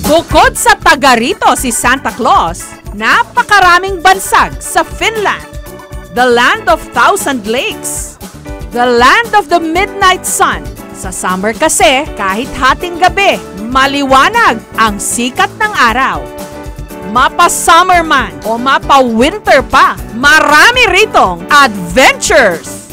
Bukod sa taga rito si Santa Claus, napakaraming bansag sa Finland. The land of thousand lakes. The land of the midnight sun. Sa summer kasi, kahit hating gabi, maliwanag ang sikat ng araw. Mapa-summer man o mapa-winter pa, marami ritong adventures.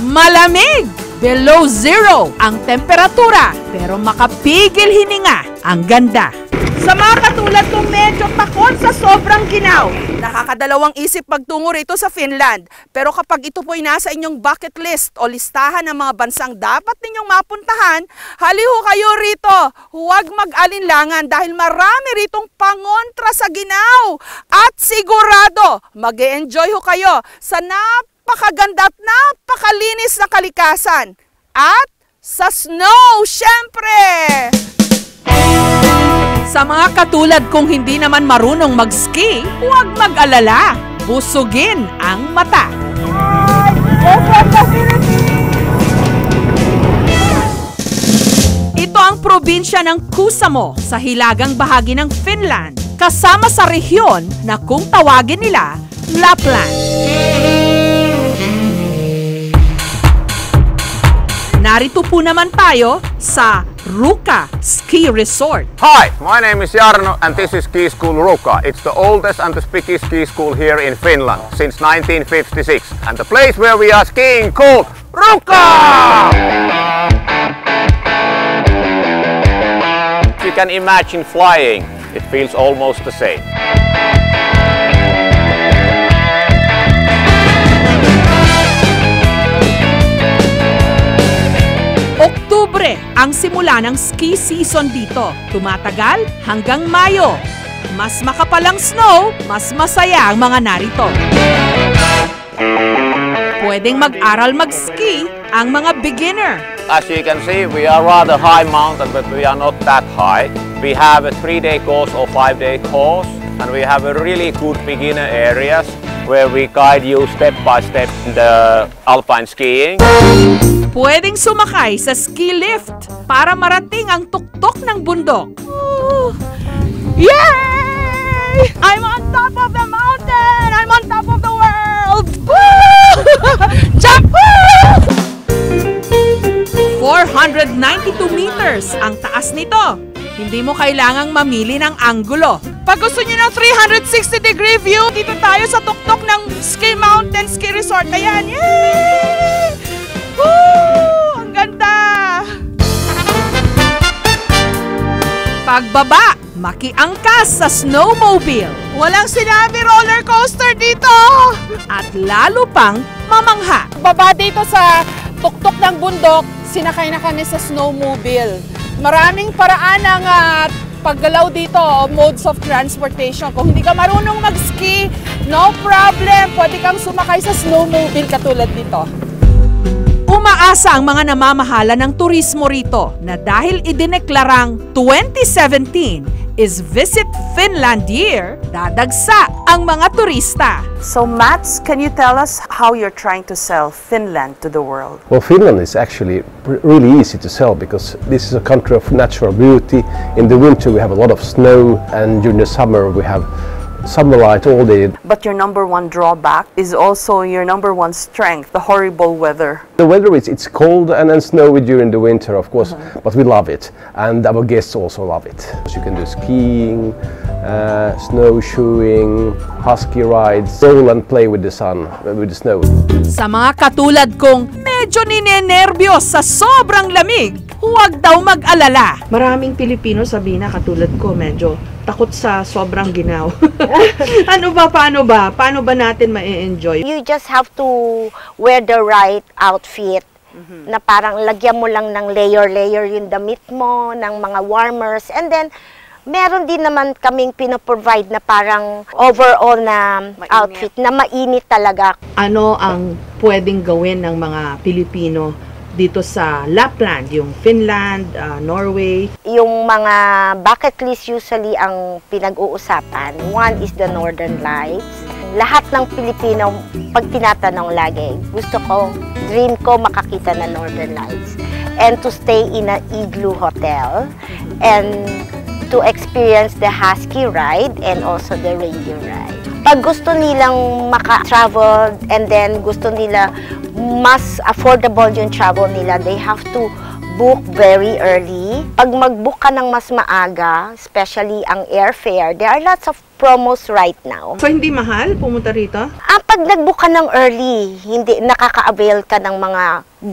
Malamig, below zero ang temperatura, pero makapigil hininga ang ganda. Sa mga katulad kong medyo takot sa sobrang ginaw, nakakadalawang isip pagtungo rito sa Finland. Pero kapag ito po'y nasa inyong bucket list o listahan ng mga bansang dapat ninyong mapuntahan, haliho kayo rito. Huwag mag-alinlangan dahil marami ritong pangontra sa ginaw. At sigurado, mag-e-enjoy ho kayo sa napakaganda at napakalinis na kalikasan. At sa snow, syempre! Sa mga katulad kong hindi naman marunong mag-ski, huwag mag-alala. Busugin ang mata. Ito ang probinsya ng Kuusamo sa hilagang bahagi ng Finland, kasama sa rehiyon na kung tawagin nila Lapland. Narito po naman tayo sa Ruka Ski Resort. Hi, my name is Jarno and this is Ski School Ruka. It's the oldest and the biggest ski school here in Finland since 1956. And the place where we are skiing called Ruka! If you can imagine flying, it feels almost the same. Oktubre ang simula ng ski season dito. Tumatagal hanggang Mayo. Mas makapalang snow, mas masaya ang mga narito. Pwedeng mag-aral mag-ski ang mga beginner. As you can see, we are rather high mountain, but we are not that high. We have a 3-day course or 5-day course, and we have a really good beginner areas where we guide you step by step in the alpine skiing. Pwedeng sumakay sa ski lift para marating ang tuktok ng bundok. Yay! I'm on top of the mountain! I'm on top of the world! Jump! 492 meters ang taas nito. Hindi mo kailangang mamili ng anggulo. Pag gusto nyo ng 360-degree view, dito tayo sa tuktok ng Ski Mountain Ski Resort. Ayan! Yay! Woo! Ang ganda! Pagbaba, makiangkas sa snowmobile. Walang sinabi roller coaster dito! At lalo pang mamangha. Baba dito sa tuktok ng bundok, sinakay na kami sa snowmobile. Maraming paraan ng paggalaw dito, modes of transportation. Kung hindi ka marunong mag-ski, no problem. Pwede kang sumakay sa snowmobile katulad dito. Umaasa ang mga namamahala ng turismo rito na dahil idineklarang 2017 is Visit Finland Year, dadagsa ang mga turista. So Mats, can you tell us how you're trying to sell Finland to the world? Well, Finland is actually really easy to sell because this is a country of natural beauty. In the winter we have a lot of snow, and during the summer we have summer light all day. But your number one drawback is also your number one strength, the horrible weather. The weather it's cold and snowy during the winter, of course, but we love it, and our guests also love it. You can do skiing, snowshoeing, husky rides, roll and play with the sun, with the snow. Sa mga katulad kong medyo ninenervyos sa sobrang lamig, huwag daw mag-alala. Maraming Pilipino, Sabina, katulad ko, medyo takot sa sobrang ginaw. Ano ba, paano ba? Paano ba natin ma-enjoy? You just have to wear the right outfit. Na parang lagyan mo lang ng layer yung damit mo, ng mga warmers. And then, meron din naman kaming pinoprovide na parang overall na outfit na mainit talaga. Ano ang pwedeng gawin ng mga Pilipino dito sa Lapland, yung Finland, Norway? Yung mga bucket list usually ang pinag-uusapan. One is the Northern Lights. Lahat ng Pilipino, pag tinatanong lagi, gusto ko, dream ko makakita ng Northern Lights. And to stay in an igloo hotel. And to experience the husky ride and also the reindeer ride. Pag gusto nilang maka-travel and then gusto nila mas affordable yung travel nila, they have to book very early. Pag mag-book ka ng mas maaga, especially ang airfare, there are lots of promos right now. So, hindi mahal pumunta rito? Pag nag-book ka ng early, hindi nakaka-avail ka ng mga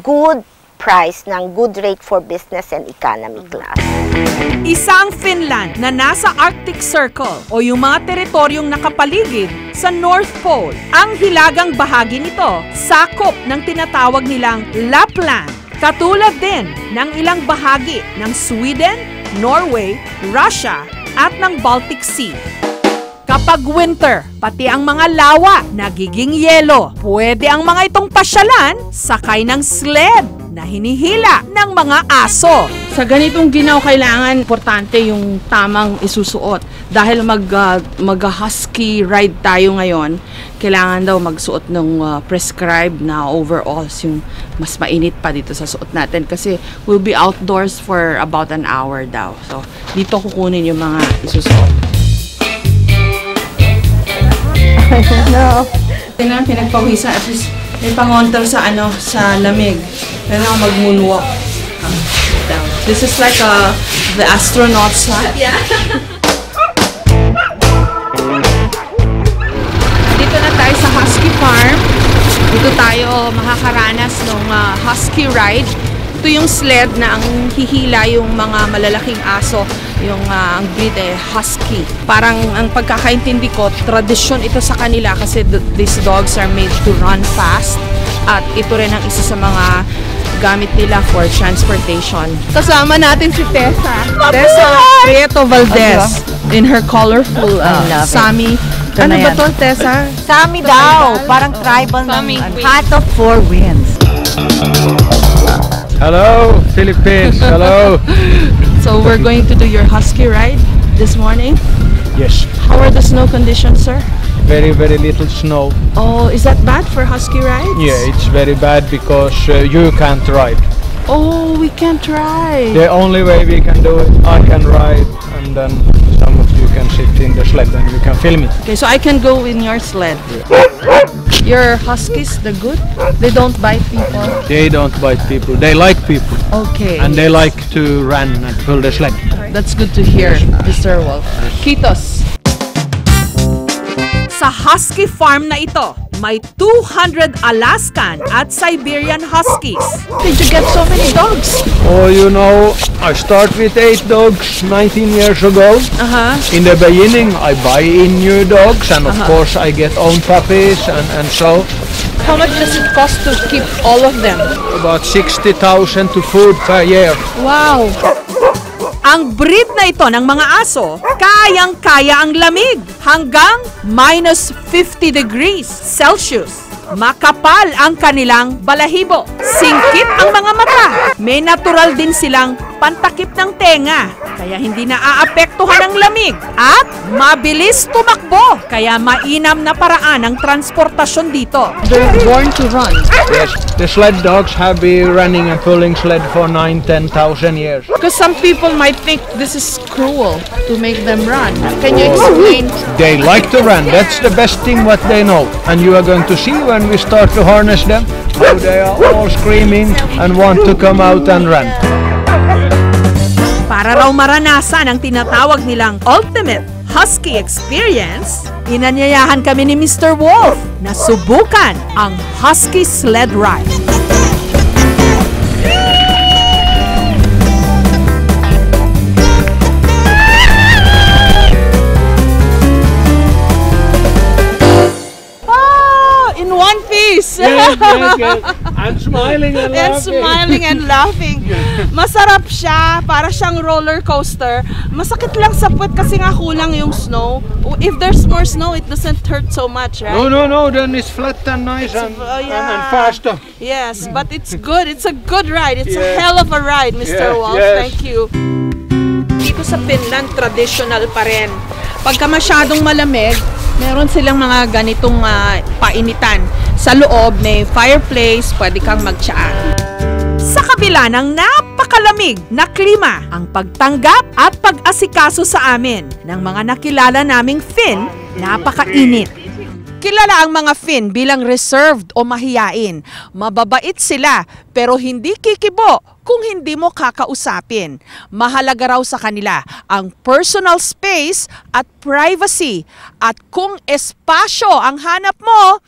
good price, ng good rate for business and economy class. Isang Finland na nasa Arctic Circle o yung mga teritoryong nakapaligid sa North Pole. Ang hilagang bahagi nito, sakop ng tinatawag nilang Lapland. Katulad din ng ilang bahagi ng Sweden, Norway, Russia at ng Baltic Sea. Kapag winter, pati ang mga lawa nagiging yelo. Pwede ang mga itong pasyalan sakay ng sled na hinihila ng mga aso. Sa ganitong ginaw, kailangan importante yung tamang isusuot. Dahil mag-husky ride tayo ngayon, kailangan daw magsuot ng prescribed na overalls, yung mas mainit pa dito sa suot natin. Kasi we'll be outdoors for about an hour daw. So, dito kukunin yung mga isusuot. No. Tingnan, pinagpawisan. At least may pangonter sa sa lamig. Kailangan mag-moonwalk. This is like the astronaut's hat. Yeah. Dito na tayo sa Husky Farm. Dito tayo makakaranas ng husky ride. Ito yung sled na ang hihila yung mga malalaking aso. Yung ang breed husky. Parang ang pagkakaintindi ko, tradisyon ito sa kanila kasi these dogs are made to run fast. At ito rin ang isa sa mga gamit nila for transportation. Kasama natin si Tessa. Tessa Prieto Valdez in her colorful Sami. Ano ba to, Tessa? Sami daw. Parang tribal ng Hat of Four Winds. Hello, Philippines. Hello. So we're going to do your husky ride this morning. Yes, How are the snow conditions, sir? very little snow. Oh, is that bad for husky rides? Yeah, it's very bad because you can't ride. Oh, we can't ride. The only way we can do it, I can ride, and then some of you can sit in the sled and you can film it. Okay, so I can go in your sled. Your huskies, they're good? They don't bite people? They don't bite people. They like people, Okay. and they like to run and pull the sled. That's good to hear, Mr. Wolf. Kitos. Sa husky farm na ito, may 200 Alaskan at Siberian Huskies. Did you get so many dogs? Oh, you know, I start with 8 dogs 19 years ago. In the beginning, I buy in new dogs, and of course I get own puppies and so. How much does it cost to keep all of them? About 60,000 to food per year. Wow! Ang breed na ito ng mga aso, kayang-kaya ang lamig hanggang minus 50 degrees Celsius. Makapal ang kanilang balahibo. Singkit ang mga mata. May natural din silang pantakip ng tenga. Kaya hindi naaapektuhan ng lamig. At mabilis tumakbo. Kaya mainam na paraan ang transportasyon dito. They're born to run. Yes, the sled dogs have been running and pulling sled for 9,000-10,000 years. Because some people might think this is cruel to make them run. Can you explain? They like to run. That's the best thing what they know. And you are going to see when we start to harness them, how they are all screaming and want to come out and run. Para raw maranasan ang tinatawag nilang ultimate husky experience, inanyayahan kami ni Mr. Wolf na subukan ang husky sled ride. In one piece! Yes. I'm smiling and And smiling and laughing. Masarap siya, para siyang roller coaster. Masakit lang sa puwet kasi nga kulang yung snow. If there's more snow, it doesn't hurt so much, right? No, then it's flat and nice and faster. Yes, but it's good. It's a good ride. It's a Yes. hell of a ride, Mr. Yes, Wolf. yes. Thank you. Dito sa Finland, traditional pa rin. Pagka masyadong malamig, meron silang mga ganitong painitan. Sa loob may fireplace, pwede kang magtsaa. Sa kabila ng napakalamig na klima ang pagtanggap at pag-asikaso sa amin ng mga nakilala naming Finn, napakainit. Kilala ang mga Finn bilang reserved o mahiyain. Mababait sila pero hindi kikibo kung hindi mo kakausapin. Mahalaga raw sa kanila ang personal space at privacy. At kung espasyo ang hanap mo,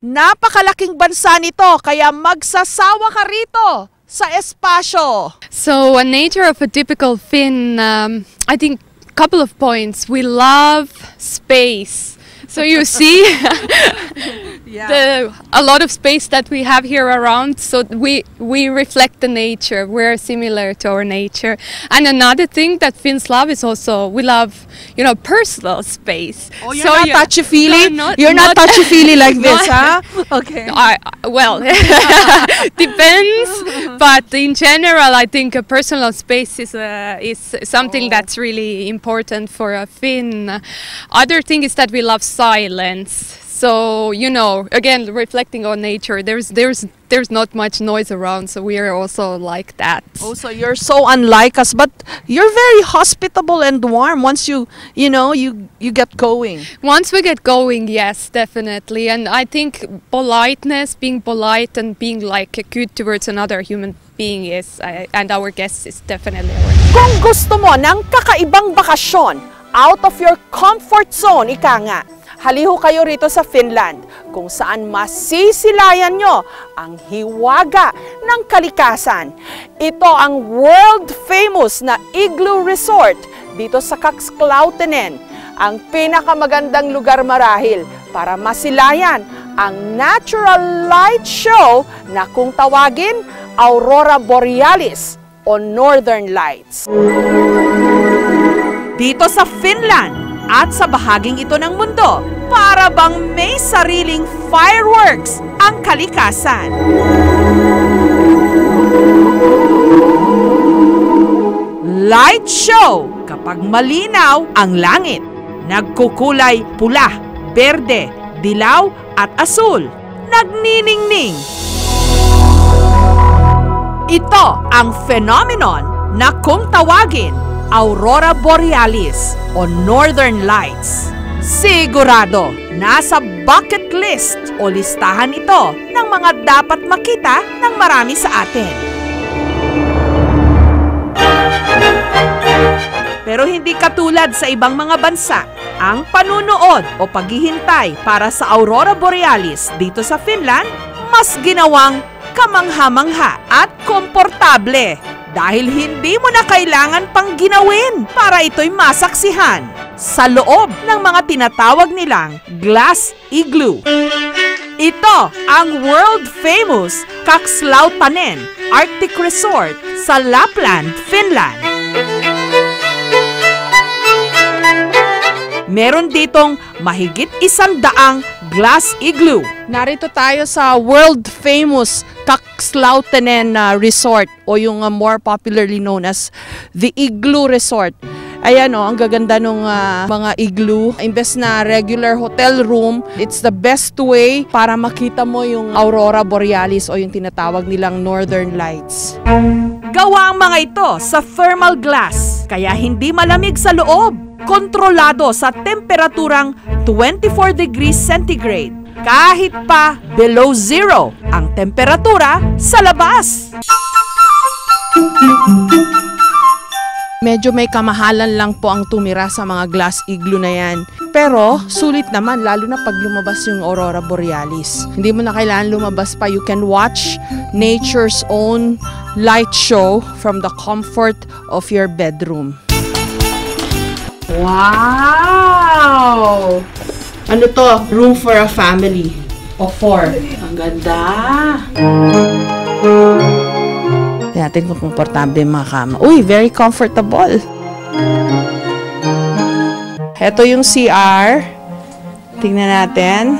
napakalaking bansa nito kaya magsasawa ka rito sa espasyo. So, a nature of a typical Finn, I think couple of points. We love space. So you see a lot of space that we have here around, so we reflect the nature. We're similar to our nature. And another thing that Finns love is also, we love, personal space. Oh, you're not touchy-feely? No, you're not touchy-feely like this, huh? Okay. Well, depends. But in general, I think a personal space is something that's really important for a Finn. Other thing is that we love silence. So, again, reflecting on nature, there's not much noise around, so we are also like that. Oh, so you're so unlike us, but you're very hospitable and warm once you get going. Once we get going, yes, definitely. And I think politeness, being polite and being good towards another human being and our guests is definitely our. Kung gusto mo ng kakaibang bakasyon, out of your comfort zone, ika nga, haliho kayo rito sa Finland, kung saan masisilayan nyo ang hiwaga ng kalikasan. Ito ang world-famous na igloo resort dito sa Kaxklautenen, ang pinakamagandang lugar marahil para masilayan ang natural light show na kung tawagin, Aurora Borealis o Northern Lights. Dito sa Finland, at sa bahaging ito ng mundo, para bang may sariling fireworks ang kalikasan. Light show kapag malinaw ang langit. Nagkukulay pula, berde, dilaw at asul. Nagniningning. Ito ang phenomenon na kung tawagin Aurora Borealis o Northern Lights. Sigurado, nasa bucket list o listahan ito ng mga dapat makita ng marami sa atin. Pero hindi katulad sa ibang mga bansa, ang panunood o paghihintay para sa Aurora Borealis dito sa Finland, mas ginawang kamangha-mangha at komportable. Dahil hindi mo na kailangan pang ginawin para ito'y masaksihan sa loob ng mga tinatawag nilang glass igloo. Ito ang world-famous Kaxklautenen Arctic Resort sa Lapland, Finland. Meron ditong mahigit 100 glass igloo. Narito tayo sa world-famous Kaxklautenen Resort o yung more popularly known as the Igloo Resort. Ayan ang gaganda ng mga igloo. Imbes na regular hotel room, it's the best way para makita mo yung Aurora Borealis o yung tinatawag nilang Northern Lights. Gawa ang mga ito sa thermal glass, kaya hindi malamig sa loob. Kontrolado sa temperaturang 24 degrees centigrade. Kahit pa below zero ang temperatura sa labas. Medyo may kamahalan lang po ang tumira sa mga glass igloo na yan. Pero sulit naman lalo na pag lumabas yung Aurora Borealis. Hindi mo na kailangan lumabas pa. You can watch nature's own light show from the comfort of your bedroom. Wow! Ano to? Room for a family of 4. Ang ganda! Tingnan natin kung komportable yung mga kama. Uy, very comfortable. Ito yung CR. Tingnan natin.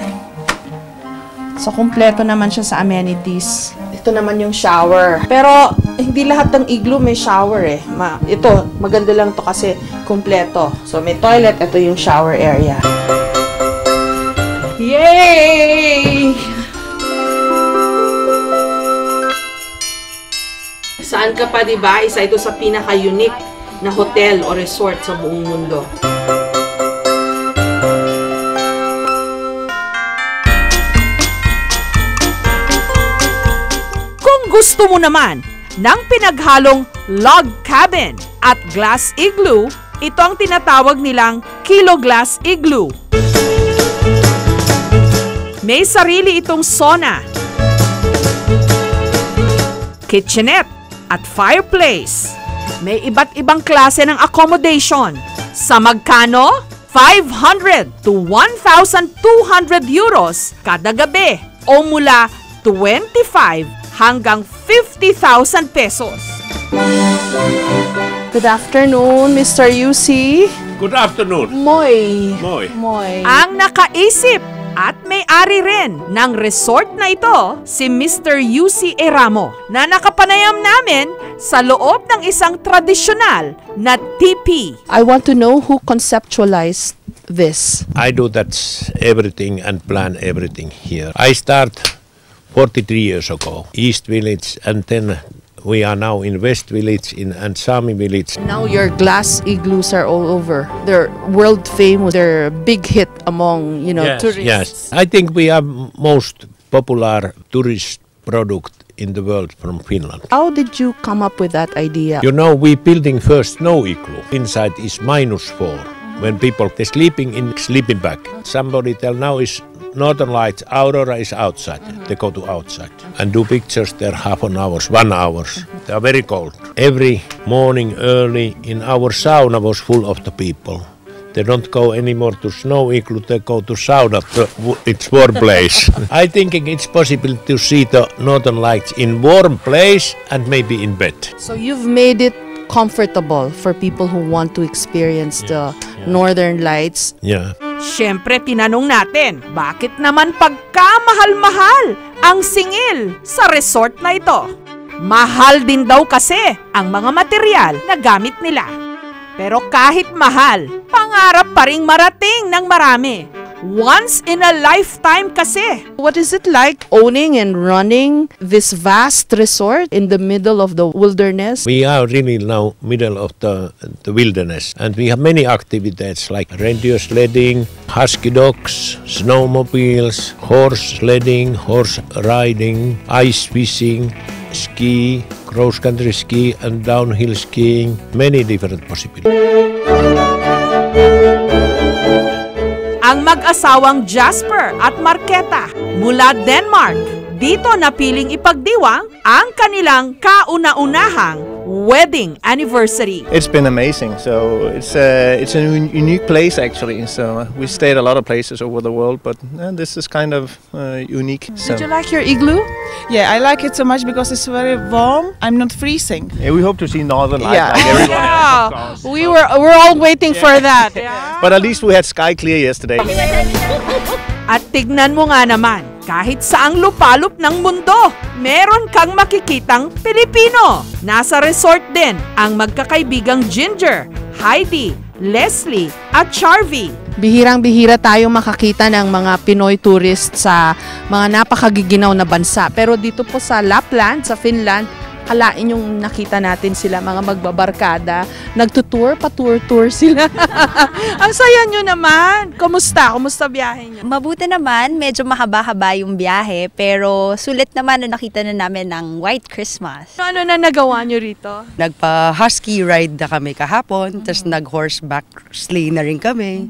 So, kumpleto naman siya sa amenities. Ito naman yung shower. Pero, hindi lahat ng igloo may shower eh. Ito, maganda lang to kasi kumpleto. So, may toilet. Ito yung shower area. Yay! Saan ka pa, diba? Isa ito sa pinaka-unique na hotel o resort sa buong mundo. Kung gusto mo naman ng pinaghalong log cabin at glass igloo, ito ang tinatawag nilang Kilo Glass Igloo. May sarili itong sauna, kitchenette at fireplace. May iba't ibang klase ng accommodation. Sa magkano? 500 to 1,200 euros kada gabi o mula 25 hanggang 50,000 pesos. Good afternoon, Mr. UC. Good afternoon. Moy. Moy. Ang nakaisip at may-ari rin ng resort na ito, si Mr. UC Eramo, na nakapanayam namin sa loob ng isang tradisyonal na tipi. I want to know who conceptualized this. I do that everything and plan everything here. I start 43 years ago, East Village, and then we are now in West Village and Sami Village. Now your glass igloos are all over. They're world famous. They're a big hit among, tourists. Yes, I think we are most popular tourist product in the world from Finland. How did you come up with that idea? You know, we building first snow igloo. Inside is -4. When people they're sleeping in sleeping bag. Somebody tell now is Northern Lights, Aurora is outside. They go to outside and do pictures there 1 hour. They are very cold. Every morning early in our sauna was full of the people. They don't go anymore to snow igloo, they go to sauna. It's warm place. I think it's possible to see the Northern Lights in warm place and maybe in bed. So you've made it comfortable for people who want to experience the Northern Lights. Yeah. Siyempre, tinanong natin, bakit naman pagkamahal-mahal ang singil sa resort na ito? Mahal din daw kasi ang mga material na gamit nila. Pero kahit mahal, pangarap pa ring marating ng marami. Once in a lifetime kasi. What is it like owning and running this vast resort in the middle of the wilderness? We are really now middle of the wilderness, and we have many activities like reindeer sledding, husky dogs, snowmobiles, horse sledding, horse riding, ice fishing, ski, cross-country ski and downhill skiing, many different possibilities. Ang mag-asawang Jasper at Marketa mula Denmark, dito napiling ipagdiwang ang kanilang kauna-unahang wedding anniversary. It's been amazing. So it's a unique place actually. So we stayed a lot of places over the world, but this is kind of unique. So. Did you like your igloo? Yeah, I like it so much because it's very warm. I'm not freezing. Yeah, we hope to see Northern Lights like everyone else, of course. We're all waiting for that. But at least we had sky clear yesterday. At tignan mo nga naman, kahit saang lupalop ng mundo, meron kang makikitang Pilipino. Nasa resort din ang magkakaibigang Ginger, Heidi, Leslie at Charvy. Bihirang-bihira tayo makakita ng mga Pinoy tourists sa mga napakagiginaw na bansa. Pero dito po sa Lapland, sa Finland, kalain yung nakita natin sila mga magbabarkada. Nagtutour, pa-tour sila. Ang saya nyo naman. Kumusta? Kumusta biyahe nyo? Mabuti naman. Medyo mahaba-haba yung biyahe. Pero sulit naman na nakita na namin ng White Christmas. Ano na nagawa nyo rito? Nagpa-husky ride na kami kahapon. Tapos nag-horseback sleigh na rin kami.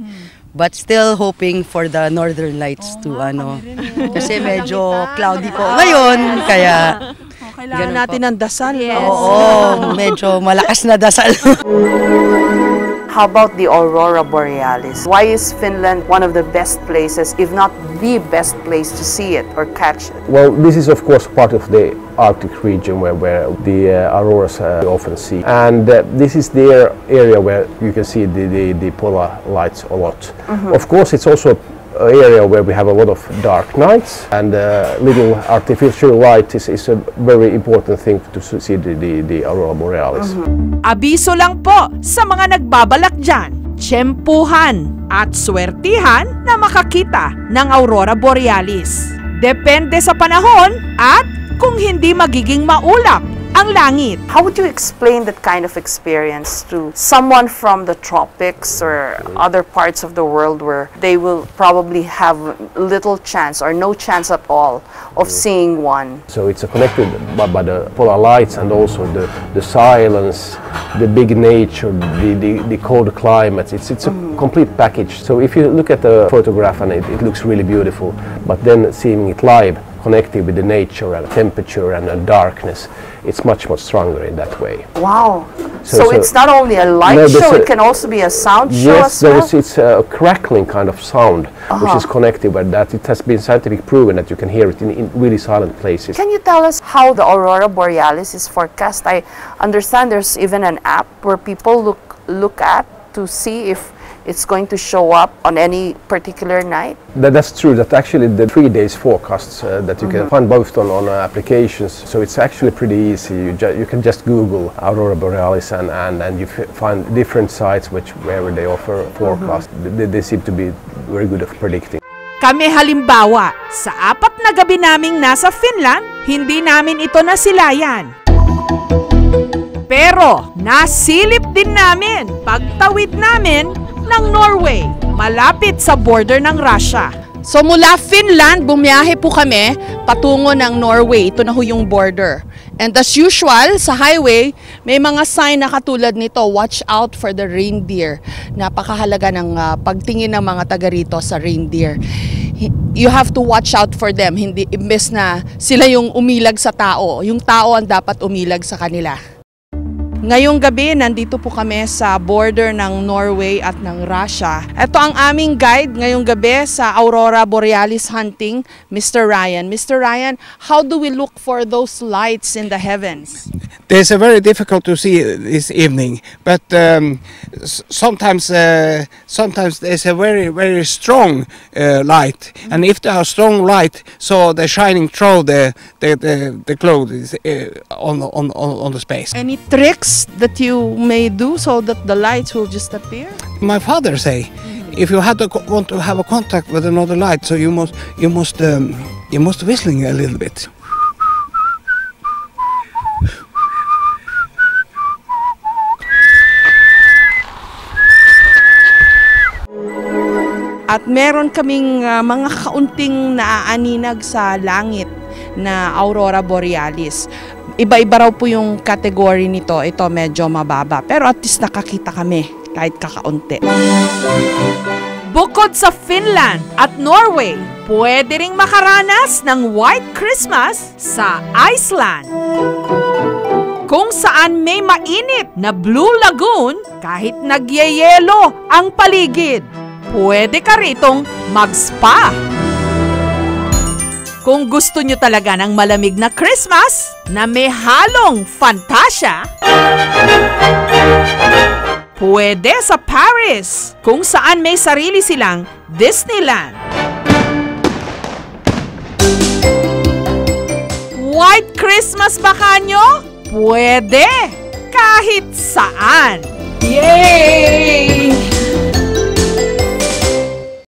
But still hoping for the Northern Lights to kasi medyo cloudy po ngayon. Kaya kailangan natin ng dasal. Oo, medyo malakas na dasal. How about the Aurora Borealis? Why is Finland one of the best places, if not the best place to see it or catch it? Well, this is of course part of the Arctic region where the auroras often see. And this is the area where you can see the polar lights a lot. Of course, it's also area where we have a lot of dark nights, and little artificial light is a very important thing to see the Aurora Borealis. Abiso lang po sa mga nagbabalak dyan, tiyempuhan at swertihan na makakita ng Aurora Borealis. Depende sa panahon at kung hindi magiging maulap ang langit. How would you explain that kind of experience to someone from the tropics or other parts of the world where they will probably have little chance or no chance at all of seeing one? So it's connected by the polar lights and also the silence, the big nature, the cold climates. It's a complete package. So if you look at the photograph and it looks really beautiful, but then seeing it live, connected with the nature and temperature and the darkness, it's much stronger in that way. Wow! So it's not only a light show, it can also be a sound show as well? Yes, it's a crackling kind of sound which is connected with that. It has been scientifically proven that you can hear it in really silent places. Can you tell us how the Aurora Borealis is forecast? I understand there's even an app where people look at to see if it's going to show up on any particular night? That's true. That actually the 3 days forecasts that you can find both on applications. So it's actually pretty easy. You can just Google Aurora Borealis and you find different sites where they offer forecast. They seem to be very good at predicting. Kami halimbawa, sa 4 na gabi naming nasa Finland, hindi namin ito nasilayan. Pero nasilip din namin pagtawid namin ng Norway, malapit sa border ng Russia. So mula Finland, bumiyahe po kami patungo ng Norway. Ito na ho yung border. And as usual, sa highway, may mga sign na katulad nito, watch out for the reindeer. Napakahalaga ng pagtingin ng mga taga rito sa reindeer. You have to watch out for them, hindi imbes na sila yung umilag sa tao. Yung tao ang dapat umilag sa kanila. Ngayong gabi, nandito po kami sa border ng Norway at ng Russia. Ito ang aming guide ngayong gabi sa Aurora Borealis hunting, Mr. Ryan. Mr. Ryan, how do we look for those lights in the heavens? It's very difficult to see this evening, but sometimes there's a very strong light, and if there are strong light, so they're shining through the clothes on the space. Any tricks that you may do so that the lights will just appear? My father say, if you want to have a contact with another light, so you must whistling a little bit. At meron kaming mga kaunting naaaninag sa langit na Aurora Borealis. Iba-iba raw po yung category nito. Ito medyo mababa. Pero at least nakakita kami kahit kakaunti. Bukod sa Finland at Norway, pwede ring makaranas ng White Christmas sa Iceland. Kung saan may mainit na Blue Lagoon kahit nagyeyelo ang paligid. Pwede ka ritong mag-spa. Kung gusto nyo talaga ng malamig na Christmas na may halong fantasya, pwede sa Paris, kung saan may sarili silang Disneyland. White Christmas ba kanyo? Pwede! Kahit saan! Yay!